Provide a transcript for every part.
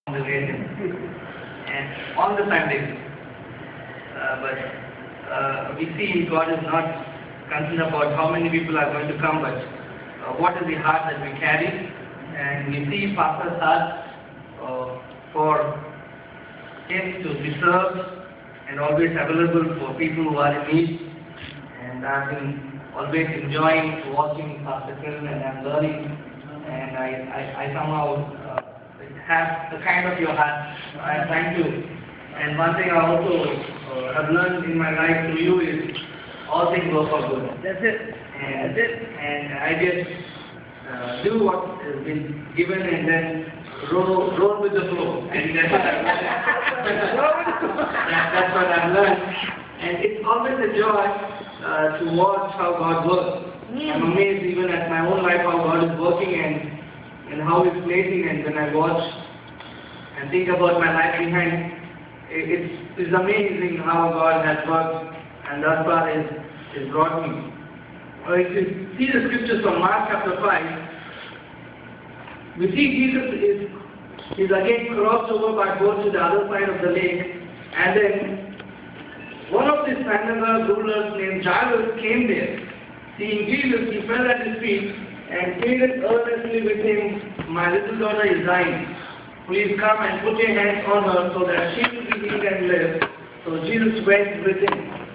congregation and on the Sundays. But we see God is not concerned about how many people are going to come, but what is the heart that we carry. And we see Pastor's heart for him to be served and always available for people who are in need. And I've been always enjoying watching Pastor Kiran, and I'm learning, and I somehow have the kind of your heart. I'm trying to. And one thing I also have learned in my life through you is all things work for good. That's it. And I just do what has been given and then roll with the flow. And that's what I've learned. That's what I've learned. And it's always a joy to watch how God works. I'm amazed even at my own life how God is working and how He's placing. And when I watch and think about my life behind, it's amazing how God has worked and thus far has brought me. If you see the scriptures from Mark chapter 5, we see Jesus is again crossed over by boat to the other side of the lake, and then one of the synagogue rulers named Jairus came there. Seeing Jesus, he fell at his feet and pleaded earnestly with him, "My little daughter is dying. Please come and put your hands on her so that she will be healed and live." So Jesus went with him.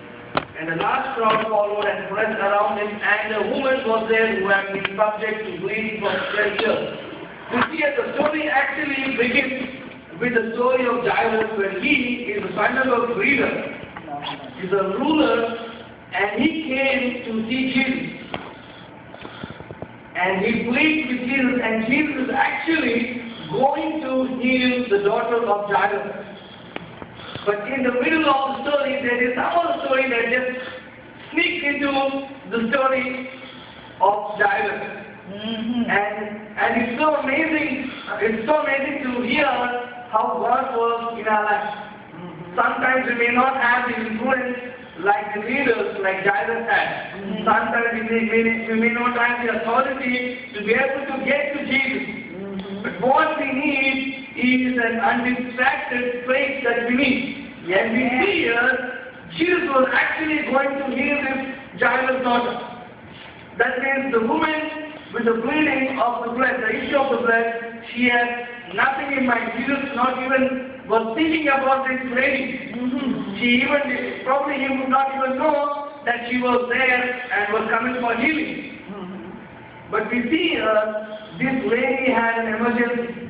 And a large crowd followed and pressed around him, and a woman was there who had been subject to bleeding for 12 years. You see, the story actually begins with the story of Jairus, where he is a synagogue leader. He's a ruler, and he came to see Jesus. And he pleads with Jesus, and Jesus is actually going to heal the daughter of Jairus. But in the middle of the story, there is some other story that just sneaks into the story of Jairus. And it's so amazing to hear how God works in our lives. Sometimes we may not have the influence like the leaders, like Jairus had. Sometimes we may not have the authority to be able to get to Jesus. But what we need is an undistracted faith that we need. And we see here, Jesus was actually going to heal this Jairus' daughter. That means the woman with the bleeding of the blood, the issue of the blood, she had nothing in mind. Jesus not even was thinking about this lady. He would not even know that she was there and was coming for healing. But we see this lady had an emergency,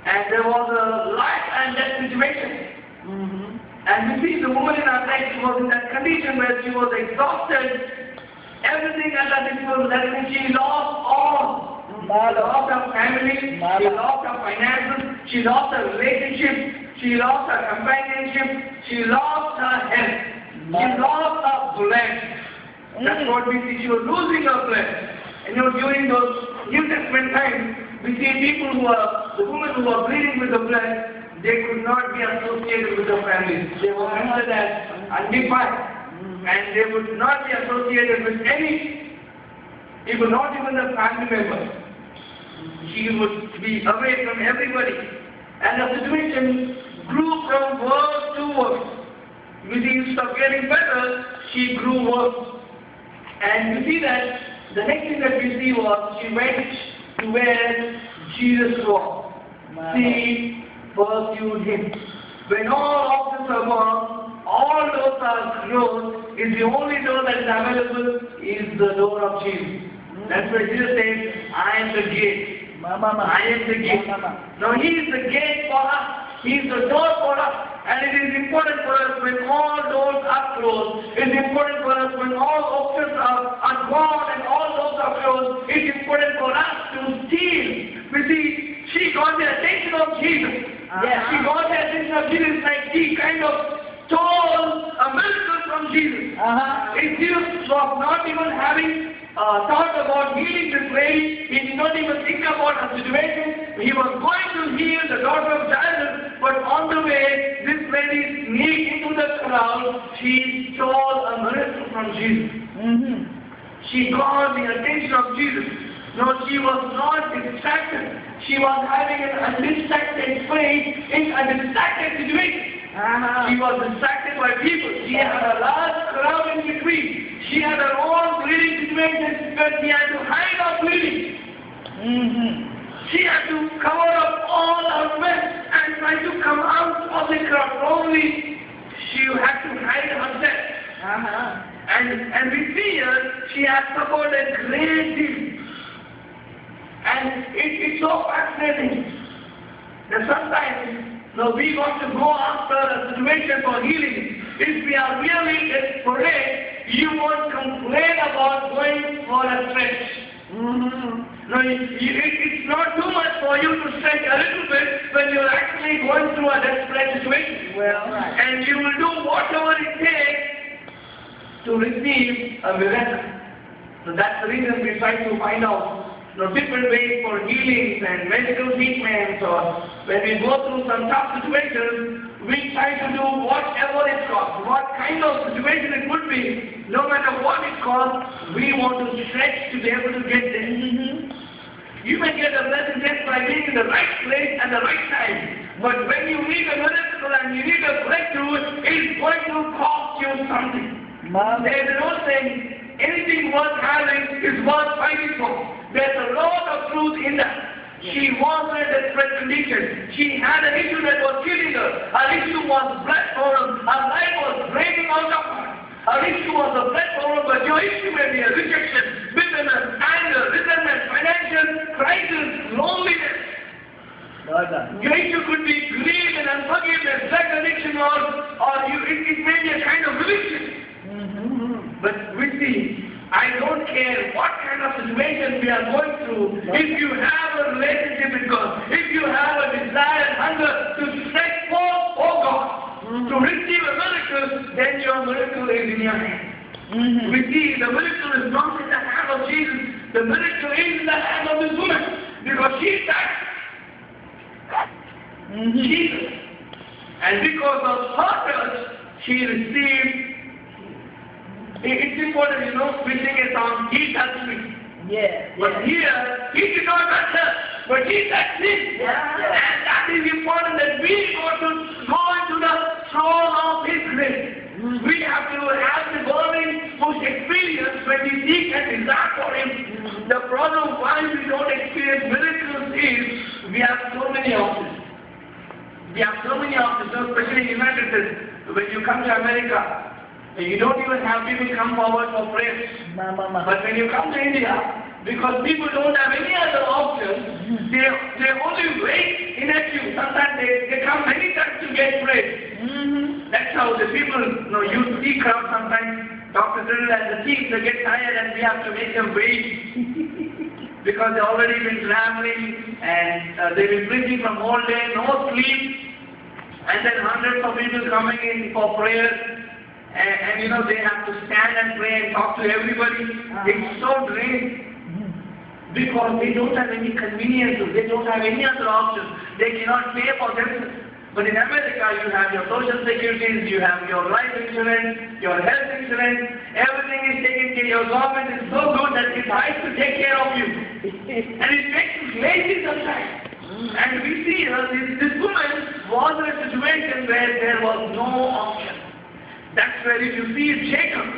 and there was a life and death situation. And we see the woman in our text was in that condition where she was exhausted, everything at her disposal. That means she lost all. She lost her family, she lost her finances, she lost her relationship, she lost her companionship, she lost her health, she lost her blood. That's what we see. She was losing her blood. And during those New Testament times, we see people the women who were bleeding with the blood, they could not be associated with the families. They were considered as undefiled. And they would not be associated with any people, not even the family members. She would be away from everybody. And the situation grew from worse to worse. You see, instead of getting better, she grew worse. And you see that the next thing that we see was she went to where Jesus was. She pursued him. When all options are gone, all doors are closed, is the only door that is available is the door of Jesus. That's why Jesus says, "I am the gate." I am the gate. Now He is the gate for us. He is the door for us. And it is important for us when all doors are closed. It is important for us when all options are gone and all doors are closed. It is important for us to steal. We see, she got the attention of Jesus. She got the attention of Jesus, like she kind of stole a miracle from Jesus. If Jesus was not even having thought about healing this lady, he did not even think about her situation. He was going to heal the daughter of Jairus, but on the way, this lady sneaked into the crowd. She stole a miracle from Jesus. She got the attention of Jesus. No, she was not distracted. She was having an undistracted faith in a distracted situation. She was distracted by people. She had a large crowd in between. She had her own bleeding situation where she had to hide her bleeding. She had to cover up all her mess and try to come out of the crowd. Probably she had to hide herself. And we see her, she has suffered a great deal. And it's so fascinating that sometimes we want to go after a situation for healing. If we are really desperate, you won't complain about going for a stretch. No, it's not too much for you to stretch a little bit when you're actually going through a desperate situation. And you will do whatever it takes to receive a miracle. So that's the reason we try to find out different ways for healings and medical treatments, or when we go through some tough situations, we try to do whatever it costs, what kind of situation it could be, no matter what it costs, we want to stretch to be able to get there. You may get a blessing just by being in the right place at the right time, but when you need a miracle and you need a breakthrough, it's going to cost you something. There's an old saying, anything worth having is worth fighting for. There's a lot of truth in that. She was in a desperate condition. She had an issue that was killing her. Her issue was blood problem. Her life was breaking out of her. Her issue was a blood problem, but your issue may be a rejection, bitterness, anger, resentment, financial crisis, loneliness. Your issue could be greed and unforgiveness, drug addiction, or it may be a kind of religion. But we see, I don't care what kind of situation we are going through, if you have a relationship with God, if you have a desire and hunger to stretch forth, oh God, to receive a miracle, then your miracle is in your hand. We see the miracle is not in the hand of Jesus, the miracle is in the hand of this woman, because she touched Jesus. And because of her touch, she received. It's important, we sing a song, He touched me. But here, He did not touch her, but He touched me. And that is important, that we got to go into the throne of His grace. We have to have the burning push experience when we seek and desire for Him. The problem why we don't experience miracles is, we have so many options. Especially in the United States. When you come to America, you don't even have people come forward for prayer. But when you come to India, because people don't have any other options, they only wait in a queue. Sometimes they come many times to get prayer. That's how the people, you see crowd sometimes, Dr. Drill and the team, they get tired and we have to make them wait. Because they've already been traveling and they've been preaching from all day, no sleep. And then hundreds of people coming in for prayer. And they have to stand and pray and talk to everybody. It's so draining. Because they don't have any conveniences. They don't have any other options. They cannot pay for themselves. But in America, you have your social securities, you have your life insurance, your health insurance, everything is taken care of. Your government is so good that it tries to take care of you. And it makes you lazy sometimes. And we see this woman was in a situation where there was no option. That's where if you see Jacob,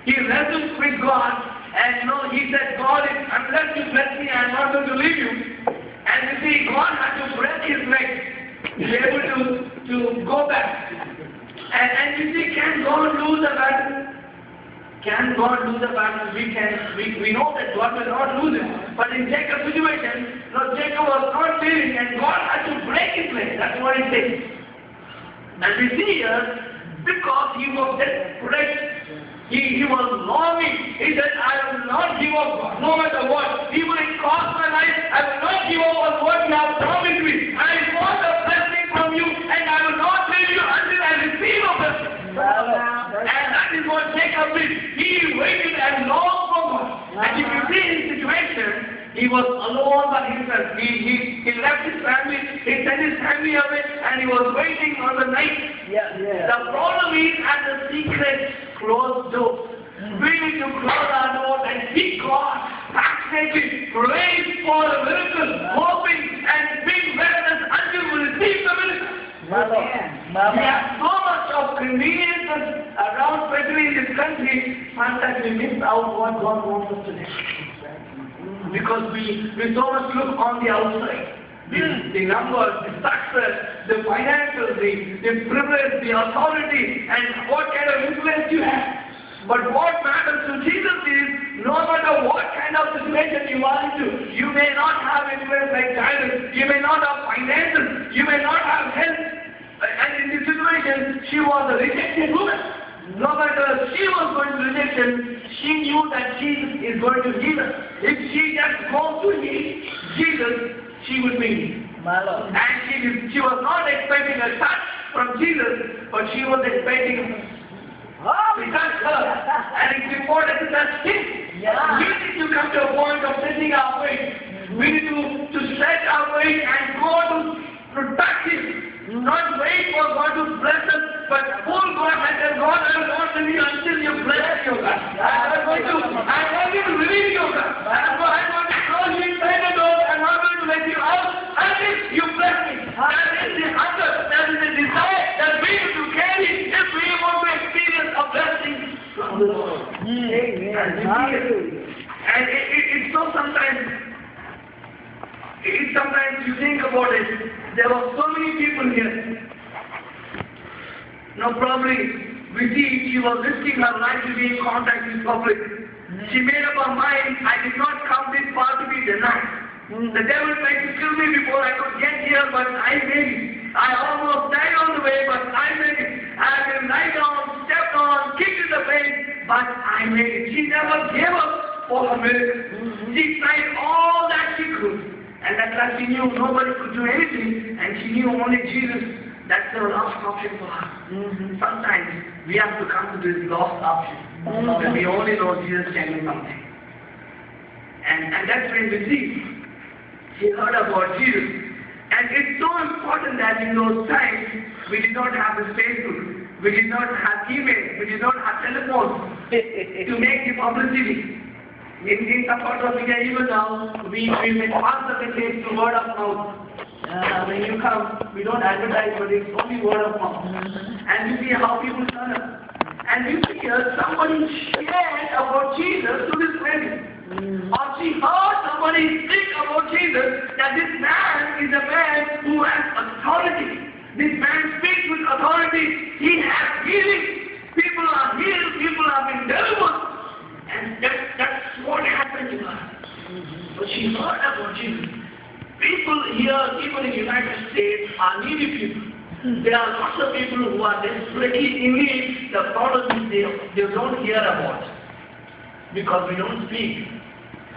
he wrestled with God, and he said, God, unless you bless me, I am not going to leave you. And you see, God had to break his legs to be able to go back. And you see, can God lose a battle? Can God lose a battle? We know that God will not lose it. But in Jacob's situation, Jacob was not feeling, and God had to break his legs. That's what it says. And we see here, because he was desperate, he was longing. He said, I will not give up, no matter what. Even if it costs my life, I will not give up on what you have promised me. I want a blessing from you, and I will not leave you until I receive a blessing. And that is what Jacob did. He waited and longed for God. And if you see his situation, he was alone by himself. He left his family, he sent his family away, and he was waiting on the night. The problem is at the secret closed door. We need to close our doors and seek God. That's passionately praying for a miracle, hoping and being witness until we receive the miracle. We have so much of conveniences around, especially in this country, sometimes we miss out what God wants us to do. Because we so much look on the outside. The numbers, the success, the finances, the privilege, the authority, and what kind of influence you have. But what matters to Jesus is, no matter what kind of situation you are into, you may not have influence like Jairus, you may not have finances, you may not have health. And in this situation, she was a rejected woman. No matter she was going to rejection, she knew that Jesus is going to heal her. If she just goes to heal Jesus, she would be healed. And she was not expecting a touch from Jesus, but she was expecting to touch her. And it's important to touch him. We need to come to a point of setting our faith. We need to set our faith and go to touch him. Not wait for God to bless us, but pull God and tell God, I will not leave you until you bless your God. I'm going to release your God. I'm going to close you inside the door. I'm not going to let you out until you bless me. That is the hunger, that is the desire that we need to carry if we want to experience a blessing from the Lord. And it's so sometimes you think about it, there were so many people here. Now probably we see she was risking her life to be in contact with public. She made up her mind, I did not come this far to be denied. The devil tried to kill me before I could get here, but I made it. I almost died on the way, but I made it. I have been lied on, stepped on, kicked in the face, but I made it. She never gave up for her miracle. She tried all that she could. And that's why she knew nobody could do anything, and she knew only Jesus. That's the last option for her. Sometimes we have to come to this last option, when we only know Jesus can do something. And that's when we see, she heard about Jesus. And it's so important that in those times, we did not have the Facebook, we did not have email, we did not have telephones to make the publicity. In some parts of India, even now, we may pass the message through word of mouth. When you come, we don't advertise, but it's only word of mouth. And you see how people turn up. And you see somebody shared about Jesus to this lady. Or she heard somebody speak about Jesus, that this man is a man who has authority. This man speaks with authority. He has healing. People are healed. People are being delivered. And that's what happened to her. But she heard about Jesus. People here, even in the United States, are needy people. There are lots of people who are desperately in need. The problem is they don't hear about it. Because we don't speak.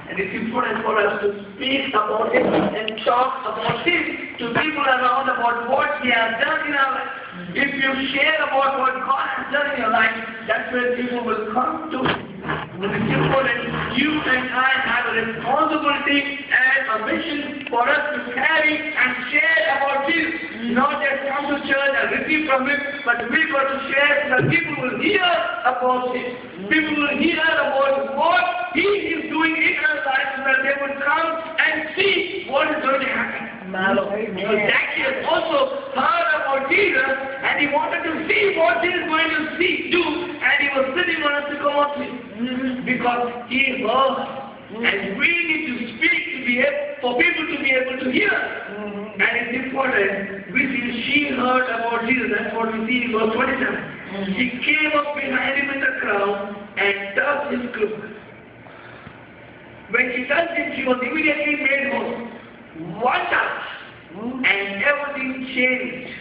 And it's important for us to speak about it and talk about it to people around about what He has done in our life. If you share about what God has done in your life, that's where people will come to. But it's important, you and I have a responsibility and a mission for us to carry and share about Jesus. Not just come to church and receive from Him, but we've got to share so that people will hear about Him. People will hear about what He is doing in our lives, so that they would come and see what is going to happen. Because Zacchaeus also heard about Jesus, and he wanted to see what he is going to do, and he was sitting on a sycamore tree. Because he heard. And we need to speak for people to be able to hear. And it's important. We see she heard about Jesus. That's what we see in verse 27. She came up behind him in the crowd and touched his cloak. When she touched him, she was immediately made whole. One touch, and everything changed.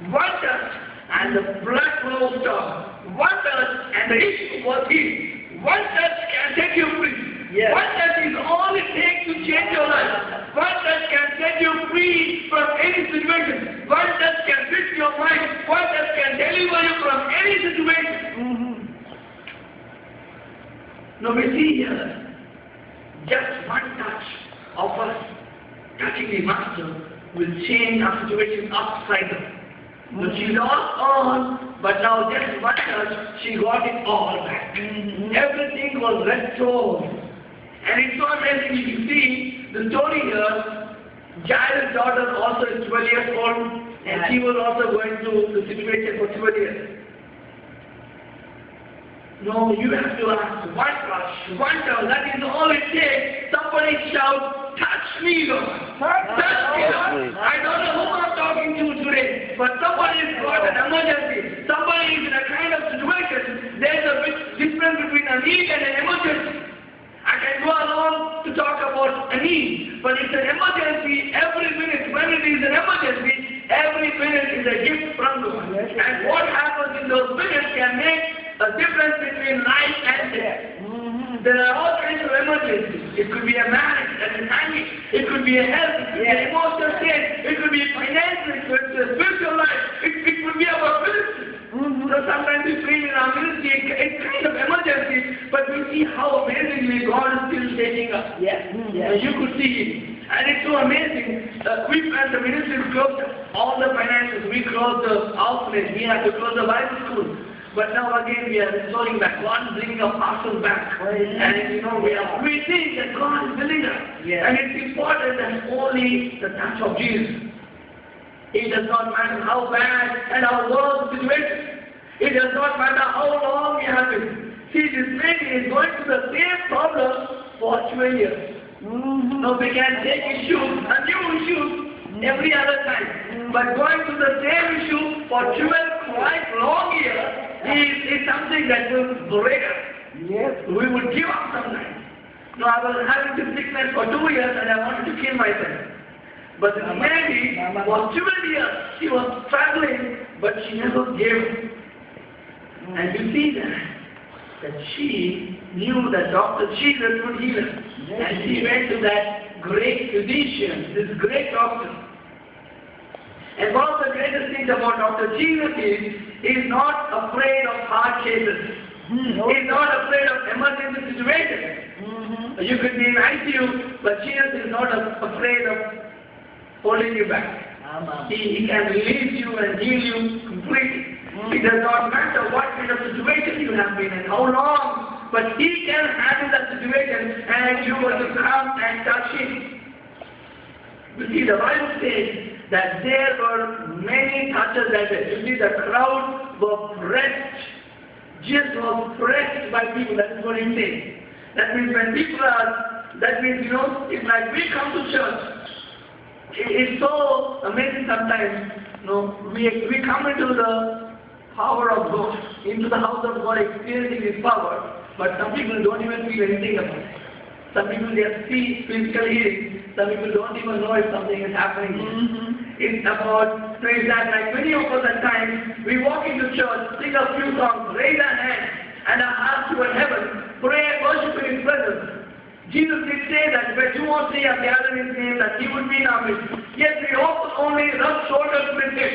One touch, and the blood flow stopped. One touch, and the issue was healed. One touch can set you free. Yes. One touch is all it takes to change your life. One touch can set you free from any situation. One touch can fix your mind. One touch can deliver you from any situation. Now we see here, just one touch of us touching the Master will change our situation upside down. So she lost all, but now just one touch, she got it all back. Everything was restored. And it's so amazing. If you see the story here, Jairus' daughter also is 12 years old, and she was also going through the situation for 12 years. No, you have to ask one touch, one touch. That is all it takes. Somebody shout, touch me, Lord. Touch me, Lord. I don't know who I'm talking to today, but somebody's got an emergency. Somebody is in a kind of situation. There's a big difference between a need and an emergency. I can go along to talk about a need, but it's an emergency every minute. When it is an emergency, every minute is a gift from God. And what happens in those minutes can make a difference between life and death. There are all kinds of emergencies. It could be a marriage, an family. It could be a health. It could be an emotional state. It could be finances. It could be a spiritual life. It could be our ministry. So sometimes we feel in our ministry it's kind of emergency, but we see how amazingly God is still taking us. You could see it. And it's so amazing. We planned the ministry to close all the finances. We closed the outlet. We had to close the Bible school. But now again we are restoring back. God is bringing our pastors back. And we think that God is building us. And it's important that only the touch of Jesus. It does not matter how bad and how worse the situation. It does not matter how long we have been. See, this lady is going through the same problem for 12 years. Now we can take issues, a new issue every other time. But going through the same issue for 12 quite long years is something that will break us. We would give up sometimes. Now I was having this sickness for 2 years and I wanted to kill myself. But this lady for 12 years, she was struggling, but she never gave up. And you see that she knew that Dr. Jesus would heal her. And she went to that great physician, this great doctor. And one of the greatest things about Dr. Jesus is, he's not afraid of hard cases. He's not afraid of emergency situations. You could be in ICU, but Jesus is not afraid of holding you back. He can release you and heal you completely. It does not matter what kind of situation you have been in, how long, but He can handle that situation and you will come and touch Him. You see, the Bible says that there were many touches that day. You see, the crowd were pressed. Jesus was pressed by people. That is what He says. That means when people are, that means, it's like we come to church. It's so amazing sometimes. We come into the power of God, into the house of God, experiencing His power, but some people don't even feel anything about it. Some people just see physical healing. Some people don't even know if something is happening. It's about praise that. Like many of us at times, we walk into church, sing a few songs, raise our hands, and our hearts toward heaven, pray and worship in His presence. Jesus did say that where 2 or 3 are gathered in His name, that He would be in our midst. Yet we often only rub shoulders with Him,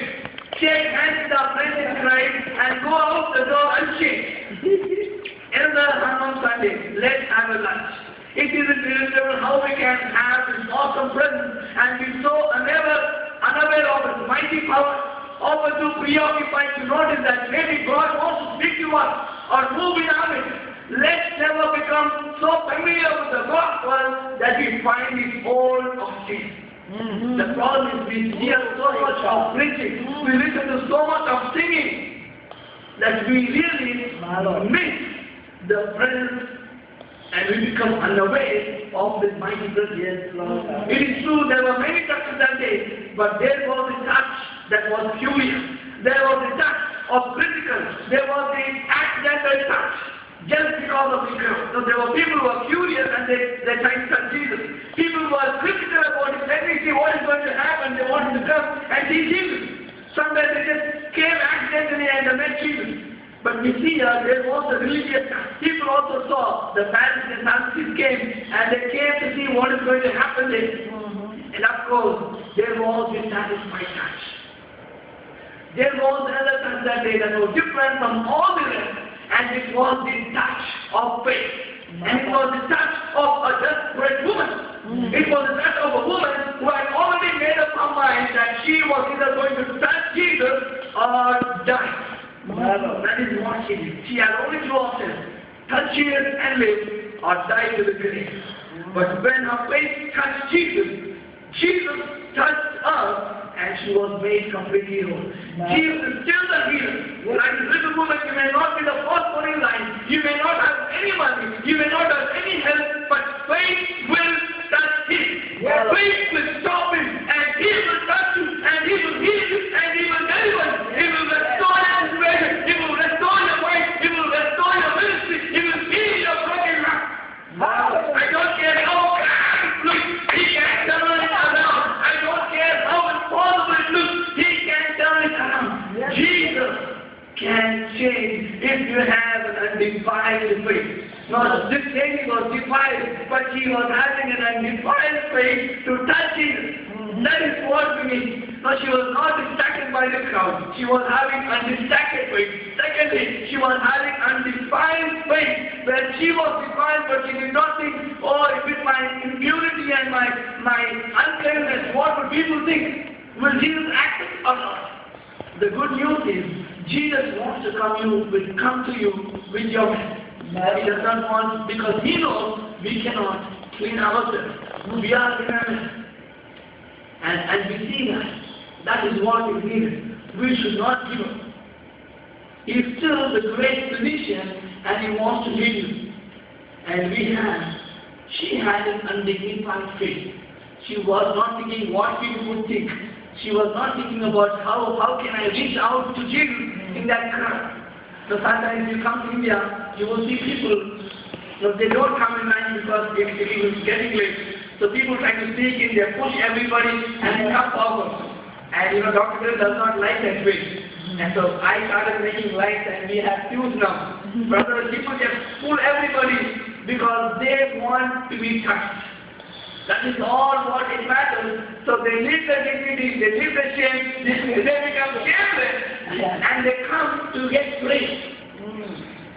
shake hands with our friends in Christ, and go out the door unchanged. Another on Sunday, let's have a lunch. It is irresistible how we can have this awesome presence and be so unaware of His mighty power, often too preoccupied to notice that maybe God wants to speak to us or move in our midst. Let's never become so familiar with the gospel that we find it all of Jesus. The problem is we hear so much of preaching, we listen to so much of singing, that we really miss the presence and we become unaware of this mighty presence. It is true, there were many touches that day, but there was a touch that was curious. There was a touch of critical. There was the accidental touch. Just because of the crowd. So there were people who were curious and they tried to touch Jesus. People who were critical about it. Let me see what is going to happen. They wanted to come and see Jesus. Sometimes they just came accidentally and they met Jesus. But we see there was a religious people also saw the Pharisees and Sadducees came and they came to see what is going to happen there. And of course, there was a satisfied touch. There was another touch that day that was different from all the rest. And it was the touch of faith. And it was the touch of a desperate woman. It was the touch of a woman who had already made up her mind that she was either going to touch Jesus or die. That is what she did. She had only 2 options. Touch Jesus and live, or die to the grave. But when her faith touched Jesus, Jesus touched her, and she was made completely whole. Jesus is still the healer. Like this little woman, you may not be the first one in line, you may not have any money, you may not have any help, but faith will touch him. Faith will stop him, and he will touch you, and he will heal you, and he will deliver you. He will restore your situation, he will restore your mind, he will restore your ministry, he will heal your broken heart. I don't care how bad it looks, he can turn it around. I don't care how impossible it looks, he can turn it around. Jesus can change if you have an undefiled faith. Now this lady was defiled, but she was having an undefiled faith to touch Jesus. That is what we need. Now she was not distracted by the crowd. She was having undistracted faith. Secondly, she was having undefiled faith. Where she was defiled, but she did not think, oh, with my impurity and my uncleanness, what would people think? Will Jesus accept or not? The good news is, Jesus wants to come to you with your mess. He does not want, because he knows we cannot clean ourselves. We are sinners. And we see that is what is needed. We should not give up. He is still the great physician, and he wants to heal you. And she had an undignified faith. She was not thinking what people would think. She was not thinking about how can I reach out to Jesus in that crowd. So sometimes you come to India, you will see people, they don't come in line because it is getting late. So people try to sneak in, they push everybody and they come forward. And Dr. does not like that way. And so I started making lights, and we have queues now. Brothers, people just pull everybody because they want to be touched. That is all what it matters. So they leave their dignity, they leave their shame, they become shameless, and they come to get praise.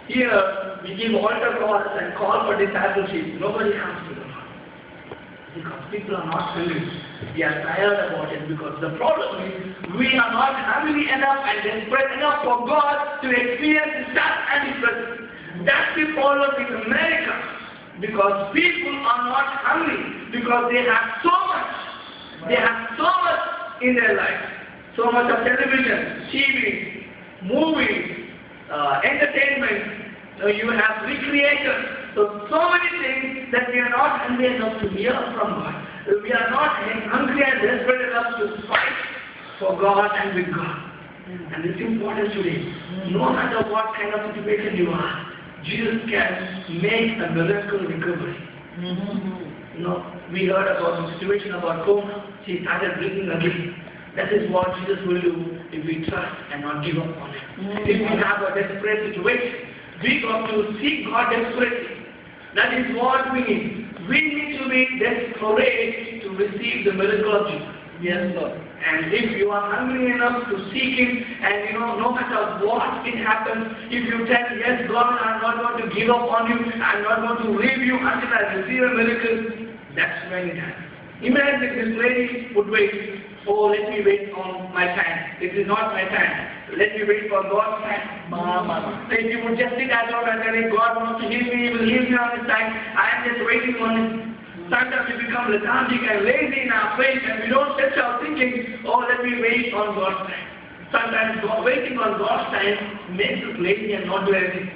Here, we give altar calls and call for discipleship. Nobody comes to the Lord. Because people are not hungry. We are tired about it, because the problem is we are not hungry enough and desperate enough for God to experience His touch and His presence. That's the problem in America. Because people are not hungry, because they have so much. They have so much in their life. So much of television, TV, movies, entertainment. You have recreation. So many things that we are not hungry enough to hear from God. We are not hungry and desperate enough to fight for God and with God. And it's important today. No matter what kind of situation you are, Jesus can make a miracle recovery. We heard about the situation about Coma. She started breathing again. That is what Jesus will do if we trust and not give up on it. If we have a desperate situation, we got to seek God desperately. That is what we need. We need to be desperate to receive the miracle of Jesus. Yes, Lord. And if you are hungry enough to seek Him, and no matter what it happens, if you tell, yes, God, I'm not going to give up on you, I'm not going to leave you until I receive a miracle, that's when it happens. Imagine if this lady would wait, oh, let me wait on my time. This is not my time. Let me wait for God's time. If you would just sit at home and tell him, God wants to heal me, He will heal me on His time, I am just waiting on Him. Sometimes we become lethargic and lazy in our faith, and we don't set our thinking, oh, let me wait on God's time. Sometimes waiting on God's time makes us lazy and not do anything.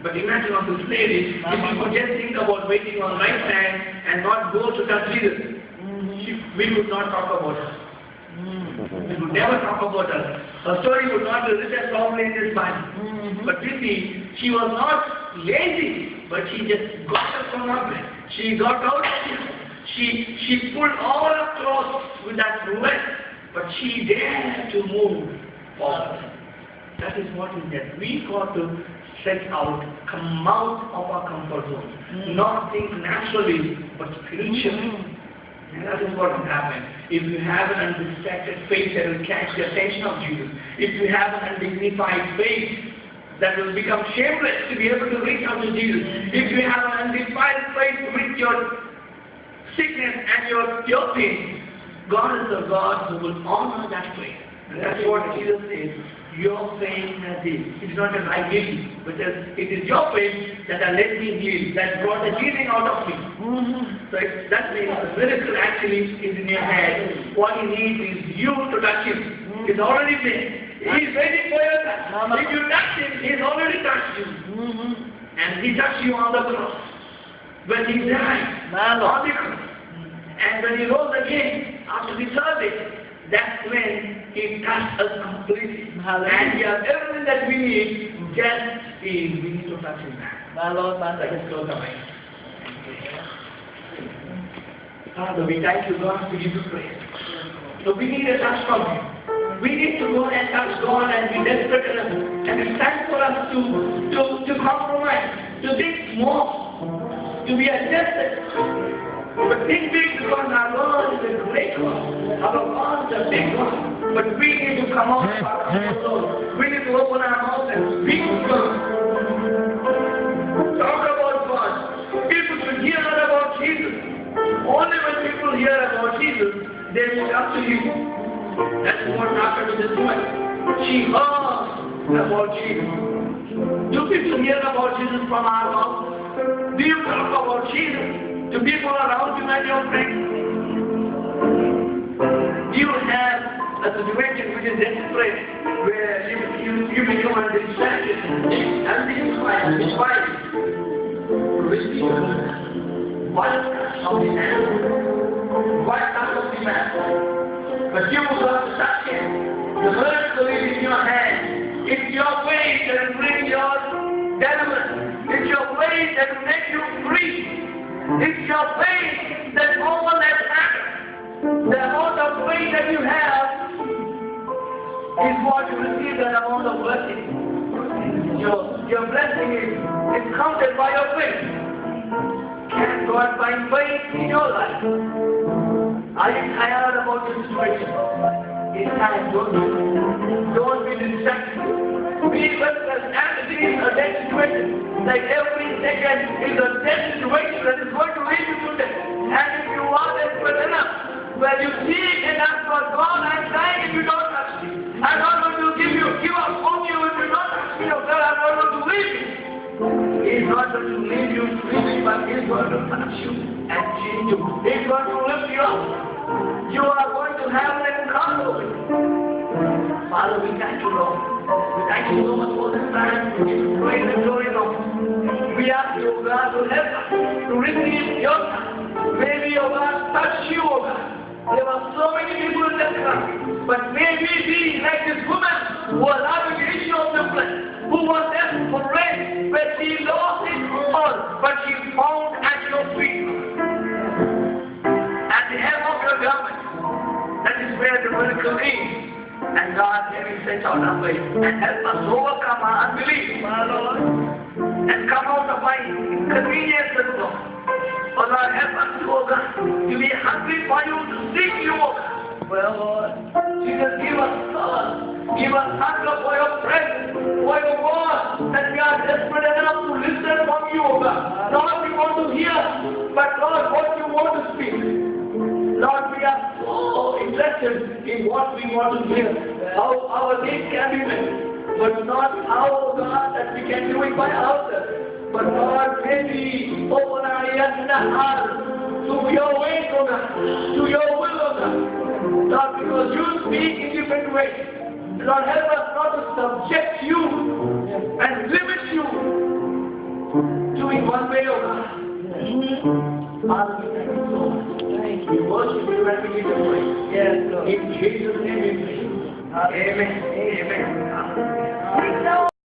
But imagine on this lady, if we could just think about waiting on right time and not go to touch Jesus, we would not talk about her. We would never talk about her. Her story would not be written probably in this Bible. But you see, she was not lazy, but she just got up from her bed. She got out. She pulled all her clothes with that rest, but she dared to move forward. That is what is there. We got to set out, come out of our comfort zone, not think naturally, but spiritually. And that is what will happen. If you have an undistracted faith that will catch the attention of Jesus, if you have an undignified faith that will become shameless to be able to reach out to Jesus, if you have an undefiled faith with your sickness and your pain, God is the God who will honor that faith. That's what Jesus says. Your faith has healed. It's not that I healed you, but it is your faith that has let me heal, that brought the healing out of me. So that means the miracle actually is in your hand. What he needs is you to touch him. He's already there. He's waiting for your touch. If you touch him, he's already touched you. And he touched you on the cross. When he died on the cross. And when he rose again after the third day, that's when he touched us completely. And we have everything that we need. Just we need to touch him. Let us close our eyes. Father, we thank you, God, to give you praise. So we need a touch from you. We need to go and touch God and be desperate enough. And it's time for us to compromise, to think more, to be adjusted. But think big because our God is a great God. Our God is a big God. But we need to come out of our comfort zone. We need to open our mouth and speak to God. Talk about God. People should hear about Jesus. Only when people hear about Jesus, they will come to you. That's what happened to this woman. She heard about Jesus. Do people hear about Jesus from our mouth? Do you talk about Jesus to people around you and your friends? Do you have a situation which is desperate where you become distracted and this wife receive what of the man? What of the man? But you will have to touch him. The miracle is in your hand. It's your faith that will bring your deliverance. It's your faith that will make you free. It's your faith that all that matters. The amount of faith that you have is what you receive the amount of blessing. Your blessing is counted by your faith. Can God find faith in your life? Are you tired about your situation? It's time, don't be distracted. Be restless and it is a dead situation. Like every second is a dead situation that is going to lead you to death. And if you are desperate enough, when you seek and ask for God, I'm dying if you don't touch me. I'm not going to give up on you if you don't touch me. Oh God, I'm not going to leave you. He's not going to leave you freely, but He's going to touch you and change you. He's going to lift you up. You are going to have an encounter with Him. Father, we thank you, Lord. We thank you so much for this time. We give you praise and glory, Lord. We ask you, O God, to help us to receive your time. Maybe, O God, touch you, O God. There were so many people in that country. But may we be like this woman who was having the issue of the flesh, who was desperate, but she lost it all, but she found at your feet. At the hem of your garment. That is where the miracle is. And God, may we set out our way and help us overcome our unbelief, my Lord, and come out of our inconveniences, Lord. Oh Lord, help us, oh God, to be hungry for you, to seek you, oh God. Well, Lord, Jesus, give us thirst, give us hunger for your presence, for your word, that we are desperate enough to listen from you, oh God. Lord, we want to hear, but Lord, what you want to speak. Lord, we are so interested in what we want to hear, how our needs can be met, but not how, oh God, that we can do it by ourselves. But Lord, may we open our ears and our hearts to your ways, oh God, to your will, oh God. Lord, because you speak in different ways. Lord, help us not to subject you and limit you to in one way, oh God. Father, we thank you so much. We worship you and we give you praise. Yes, Lord. In Jesus' name we pray. Amen. Amen.